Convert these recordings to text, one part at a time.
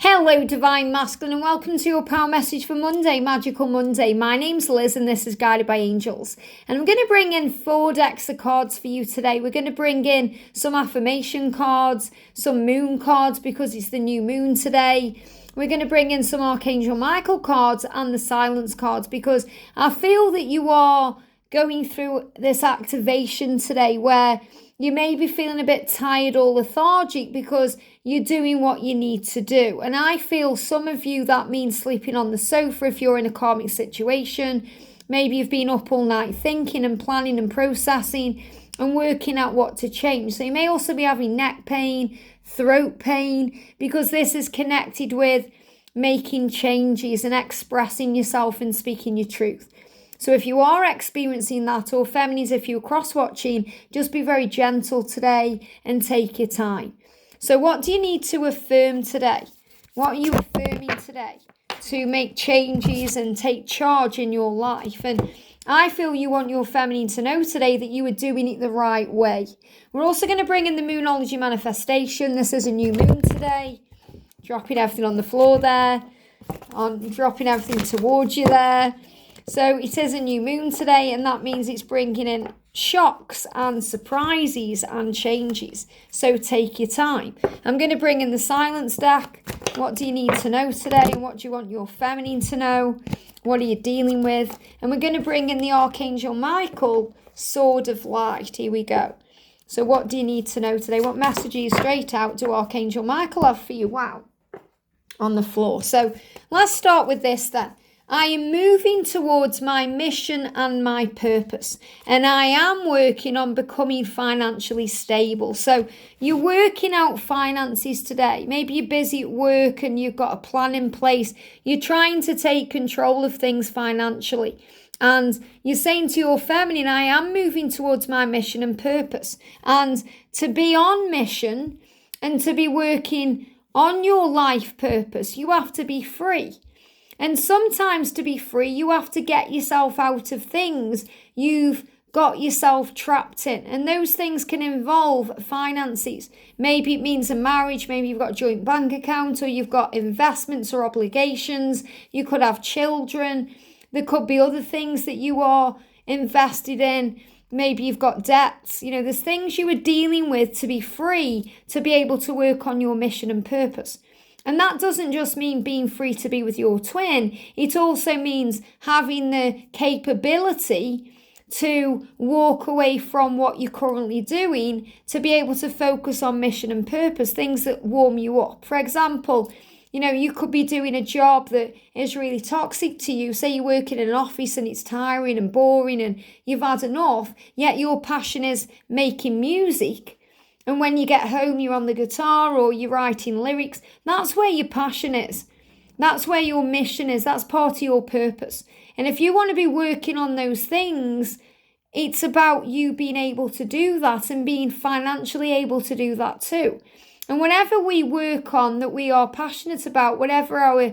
Hello, Divine Masculine, and welcome to your power message for Monday, Magical Monday. My name's Liz, and this is Guided by Angels. And I'm going to bring in 4 decks of cards for you today. We're going to bring in some affirmation cards, some moon cards, because it's the new moon today. We're going to bring in some Archangel Michael cards and the silence cards, because I feel that you are going through this activation today where you may be feeling a bit tired or lethargic because you're doing what you need to do. And I feel some of you, that means sleeping on the sofa if you're in a karmic situation. Maybe you've been up all night thinking and planning and processing and working out what to change. So you may also be having neck pain, throat pain, because this is connected with making changes and expressing yourself and speaking your truth. So if you are experiencing that, or feminines, if you're cross-watching, just be very gentle today and take your time. So what do you need to affirm today? What are you affirming today to make changes and take charge in your life? And I feel you want your feminine to know today that you are doing it the right way. We're also going to bring in the Moonology manifestation. This is a new moon today. Dropping everything on the floor there. Dropping everything towards you there. So it is a new moon today, and that means it's bringing in shocks and surprises and changes. So take your time. I'm going to bring in the silence deck. What do you need to know today? What do you want your feminine to know? What are you dealing with? And we're going to bring in the Archangel Michael, Sword of Light. Here we go. So what do you need to know today? What messages straight out do Archangel Michael have for you? Wow. On the floor. So let's start with this then. I am moving towards my mission and my purpose, and I am working on becoming financially stable. So you're working out finances today. Maybe you're busy at work and you've got a plan in place. You're trying to take control of things financially. And you're saying to your feminine, I am moving towards my mission and purpose. And to be on mission and to be working on your life purpose, you have to be free. And sometimes to be free, you have to get yourself out of things you've got yourself trapped in. And those things can involve finances. Maybe it means a marriage. Maybe you've got a joint bank account, or you've got investments or obligations. You could have children. There could be other things that you are invested in. Maybe you've got debts. You know, there's things you are dealing with to be free, to be able to work on your mission and purpose. And that doesn't just mean being free to be with your twin. It also means having the capability to walk away from what you're currently doing to be able to focus on mission and purpose, things that warm you up. For example, you know, you could be doing a job that is really toxic to you. Say you work in an office and it's tiring and boring and you've had enough, yet your passion is making music. And when you get home, you're on the guitar or you're writing lyrics. That's where your passion is. That's where your mission is. That's part of your purpose. And if you want to be working on those things, it's about you being able to do that and being financially able to do that too. And whatever we work on that we are passionate about, whatever our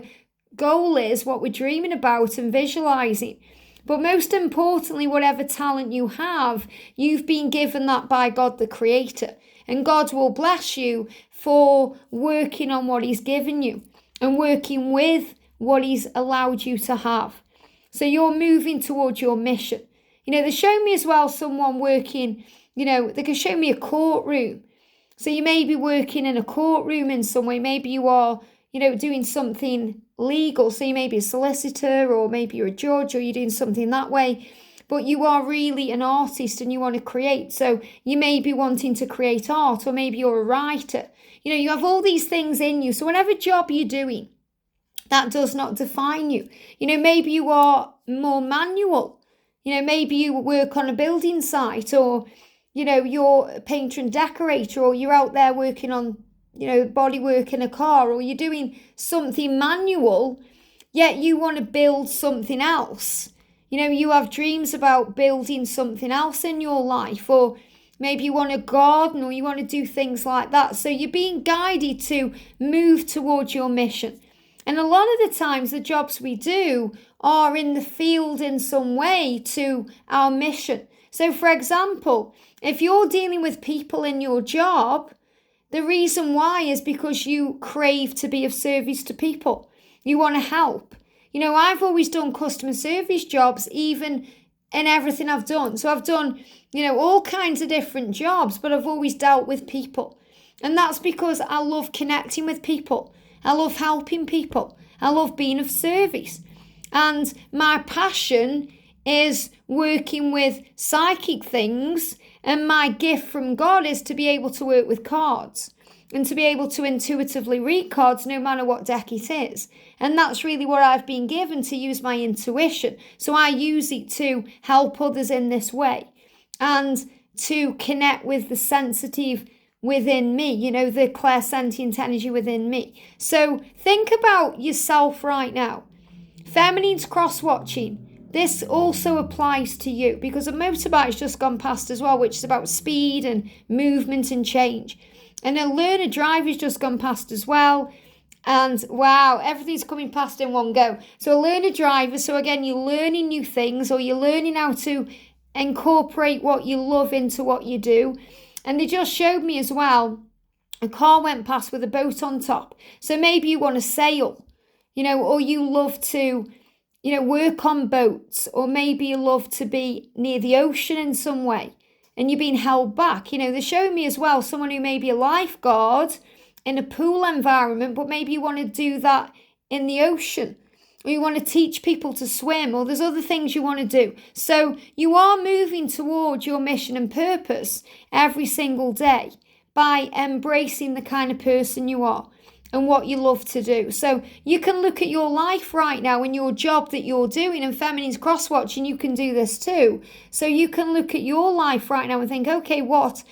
goal is, what we're dreaming about and visualizing, but most importantly, whatever talent you have, you've been given that by God the Creator. And God will bless you for working on what He's given you and working with what He's allowed you to have. So you're moving towards your mission. You know, they show me as well someone working, you know, they can show me a courtroom. So you may be working in a courtroom in some way. Maybe you are, you know, doing something legal. So you may be a solicitor, or maybe you're a judge, or you're doing something that way. But you are really an artist and you want to create. So you may be wanting to create art, or maybe you're a writer. You know, you have all these things in you. So whatever job you're doing, that does not define you. You know, maybe you are more manual. You know, maybe you work on a building site, or, you know, you're a painter and decorator, or you're out there working on, you know, body work in a car, or you're doing something manual, yet you want to build something else. You know, you have dreams about building something else in your life, or maybe you want to garden, or you want to do things like that. So you're being guided to move towards your mission. And a lot of the times the jobs we do are in the field in some way to our mission. So for example, if you're dealing with people in your job, The reason why is because you crave to be of service to people. You want to help. I've always done customer service jobs, even in everything I've done. So I've done, all kinds of different jobs, but I've always dealt with people. And that's because I love connecting with people. I love helping people. I love being of service. And my passion is working with psychic things, and my gift from God is to be able to work with cards and to be able to intuitively read cards no matter what deck it is. And that's really what I've been given, to use my intuition. So I use it to help others in this way and to connect with the sensitive within me, the clairsentient energy within me. So think about yourself right now. Feminine's cross-watching. This also applies to you, because a motorbike's just gone past as well, which is about speed and movement and change. And a learner driver's just gone past as well. And wow, everything's coming past in one go. So a learner driver, so again, you're learning new things, or you're learning how to incorporate what you love into what you do. And they just showed me as well, a car went past with a boat on top. So maybe you want to sail, or you love to work on boats, or maybe you love to be near the ocean in some way, and you're being held back. They show me as well someone who may be a lifeguard in a pool environment, but maybe you want to do that in the ocean, or you want to teach people to swim, or there's other things you want to do. So you are moving towards your mission and purpose every single day by embracing the kind of person you are and what you love to do. So you can look at your life right now and your job that you're doing, and Feminine's cross-watching, you can do this too. So you can look at your life right now and think, okay, what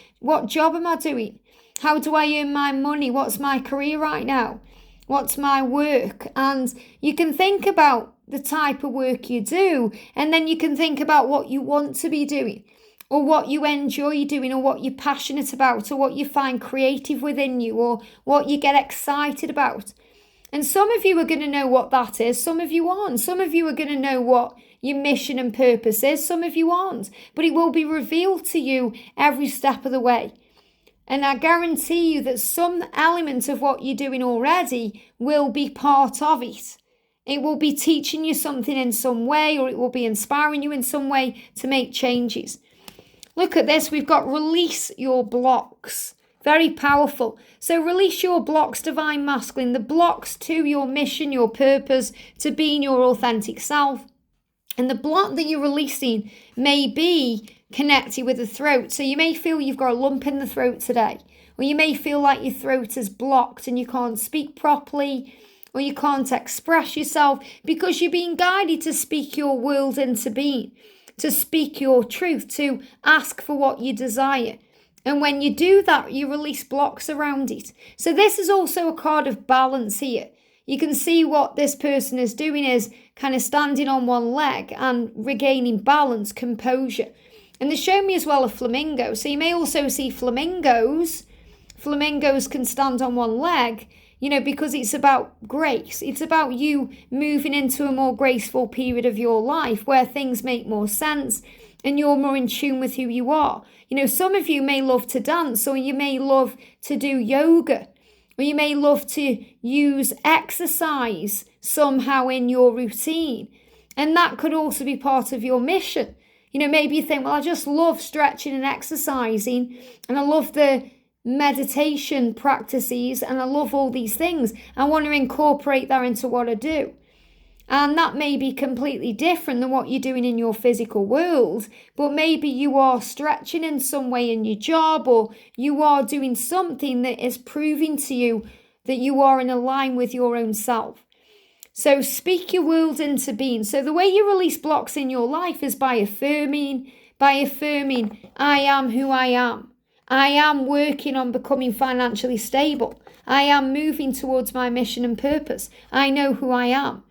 job am I doing? How do I earn my money? What's my career right now? What's my work? And you can think about the type of work you do, and then you can think about what you want to be doing, or what you enjoy doing, or what you're passionate about, or what you find creative within you, or what you get excited about. And some of you are going to know what that is, some of you aren't. Some of you are going to know what your mission and purpose is, some of you aren't. But it will be revealed to you every step of the way. And I guarantee you that some element of what you're doing already will be part of it. It will be teaching you something in some way, or it will be inspiring you in some way to make changes. Look at this. We've got release your blocks. Very powerful. So release your blocks, divine masculine, the blocks to your mission, your purpose, to being your authentic self. And the block that you're releasing may be connected with the throat. So you may feel you've got a lump in the throat today, or you may feel like your throat is blocked and you can't speak properly, or you can't express yourself, because you're being guided to speak your world into being, to speak your truth, to ask for what you desire. And when you do that, you release blocks around it. So this is also a card of balance here. You can see what this person is doing is kind of standing on one leg and regaining balance, composure. And they show me as well a flamingo. So you may also see flamingos. Flamingos can stand on one leg, because it's about grace. It's about you moving into a more graceful period of your life where things make more sense and you're more in tune with who you are. Some of you may love to dance, or you may love to do yoga, or you may love to use exercise somehow in your routine. And that could also be part of your mission. Maybe you think, well, I just love stretching and exercising, and I love the meditation practices, and I love all these things. I want to incorporate that into what I do. And that may be completely different than what you're doing in your physical world, but maybe you are stretching in some way in your job, or you are doing something that is proving to you that you are in line with your own self. So speak your world into being. So the way you release blocks in your life is by affirming, I am who I am. I am working on becoming financially stable. I am moving towards my mission and purpose. I know who I am.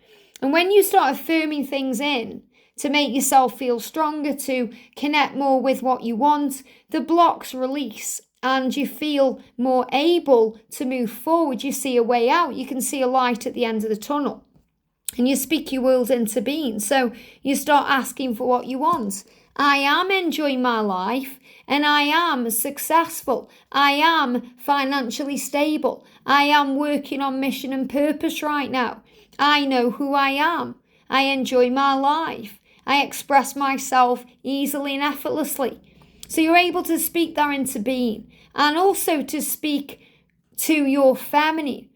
And when you start affirming things in to make yourself feel stronger, to connect more with what you want, the blocks release and you feel more able to move forward. You see a way out. You can see a light at the end of the tunnel. And you speak your world into being. So you start asking for what you want. I am enjoying my life and I am successful. I am financially stable. I am working on mission and purpose right now. I know who I am. I enjoy my life. I express myself easily and effortlessly. So you're able to speak that into being, and also to speak to your family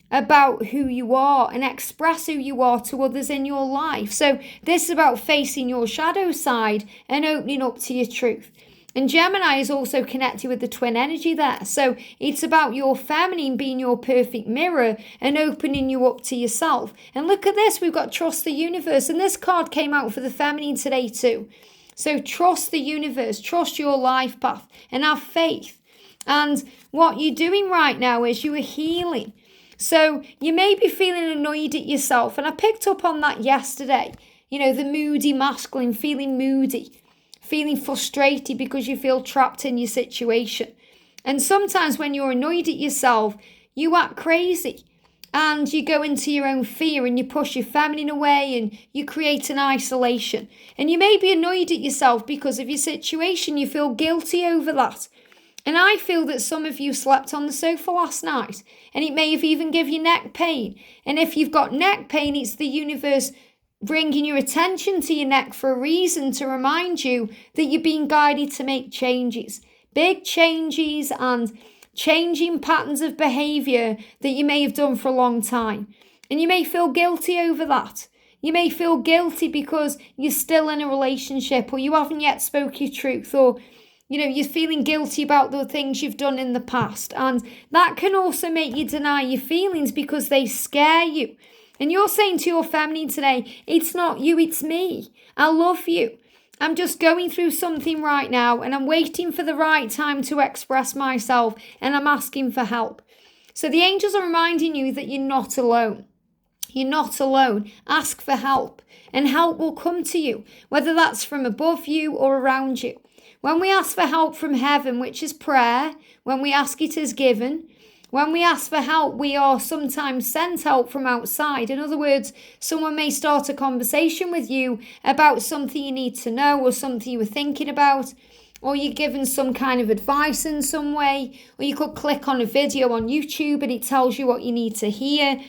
about who you are and express who you are to others in your life. So this is about facing your shadow side and opening up to your truth. And Gemini is also connected with the twin energy there. So it's about your feminine being your perfect mirror and opening you up to yourself. And look at this, we've got trust the universe. And this card came out for the feminine today too. So trust the universe, trust your life path and have faith. And what you're doing right now is you are healing. So you may be feeling annoyed at yourself. And I picked up on that yesterday. You know, the moody masculine, feeling moody, feeling frustrated because you feel trapped in your situation. And sometimes when you're annoyed at yourself, you act crazy. And you go into your own fear and you push your feminine away and you create an isolation. And you may be annoyed at yourself because of your situation. You feel guilty over that. And I feel that some of you slept on the sofa last night and it may have even given you neck pain. And if you've got neck pain, it's the universe bringing your attention to your neck for a reason to remind you that you're being guided to make changes. Big changes and changing patterns of behavior that you may have done for a long time. And you may feel guilty over that. You may feel guilty because you're still in a relationship or you haven't yet spoke your truth, or you're feeling guilty about the things you've done in the past. And that can also make you deny your feelings because they scare you. And you're saying to your feminine today, it's not you, it's me. I love you. I'm just going through something right now and I'm waiting for the right time to express myself and I'm asking for help. So the angels are reminding you that you're not alone. You're not alone. Ask for help and help will come to you, whether that's from above you or around you. When we ask for help from heaven, which is prayer, when we ask it is given. When we ask for help, we are sometimes sent help from outside. In other words, someone may start a conversation with you about something you need to know or something you were thinking about, or you're given some kind of advice in some way, or you could click on a video on YouTube and it tells you what you need to hear.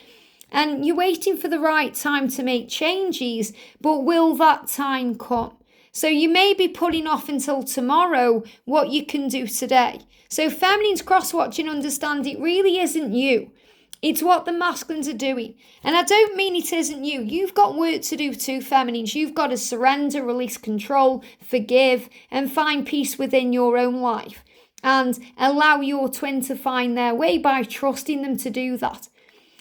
And you're waiting for the right time to make changes, but will that time come? So you may be putting off until tomorrow what you can do today. So feminines cross-watching, understand it really isn't you. It's what the masculines are doing. And I don't mean it isn't you. You've got work to do too, feminines. You've got to surrender, release control, forgive, and find peace within your own life. And allow your twin to find their way by trusting them to do that.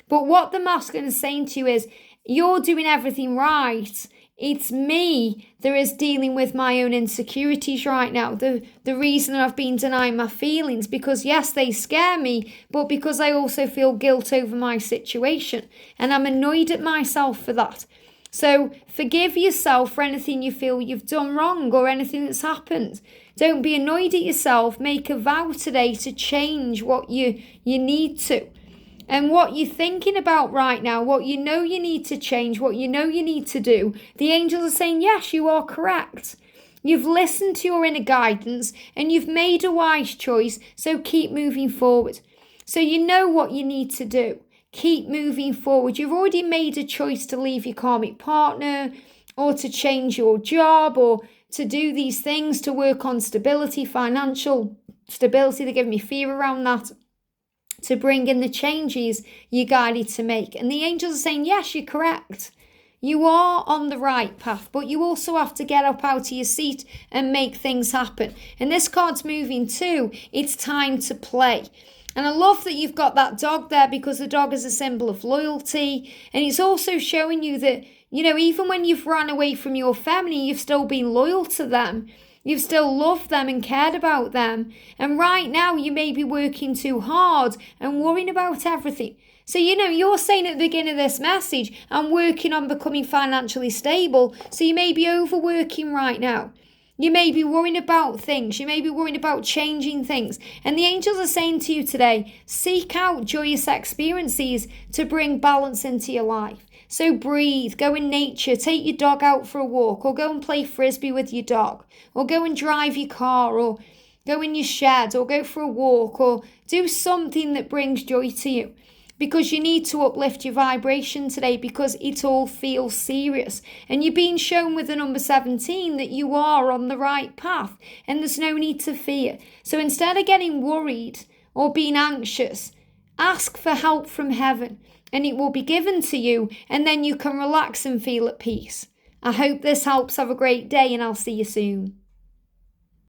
But what the masculine is saying to you is, you're doing everything right. It's me that is dealing with my own insecurities right now. The reason I've been denying my feelings, because yes, they scare me, but because I also feel guilt over my situation. And I'm annoyed at myself for that. So forgive yourself for anything you feel you've done wrong or anything that's happened. Don't be annoyed at yourself. Make a vow today to change what you need to. And what you're thinking about right now, what you know you need to change, what you know you need to do, the angels are saying, yes, you are correct. You've listened to your inner guidance and you've made a wise choice, so keep moving forward. So you know what you need to do. Keep moving forward. You've already made a choice to leave your karmic partner or to change your job or to do these things, to work on stability, financial stability. They're giving me fear around that. To bring in the changes you're guided to make. And the angels are saying, yes, you're correct. You are on the right path, but you also have to get up out of your seat and make things happen. And this card's moving too. It's time to play. And I love that you've got that dog there, because the dog is a symbol of loyalty. And it's also showing you that, even when you've run away from your family, you've still been loyal to them. You've still loved them and cared about them. And right now you may be working too hard and worrying about everything. So, you're saying at the beginning of this message, I'm working on becoming financially stable. So you may be overworking right now. You may be worrying about things. You may be worrying about changing things. And the angels are saying to you today, seek out joyous experiences to bring balance into your life. So breathe, go in nature, take your dog out for a walk, or go and play frisbee with your dog, or go and drive your car, or go in your shed, or go for a walk, or do something that brings joy to you. Because you need to uplift your vibration today, because it all feels serious. And you're being shown with the number 17 that you are on the right path and there's no need to fear. So instead of getting worried or being anxious, ask for help from heaven and it will be given to you, and then you can relax and feel at peace. I hope this helps. Have a great day and I'll see you soon.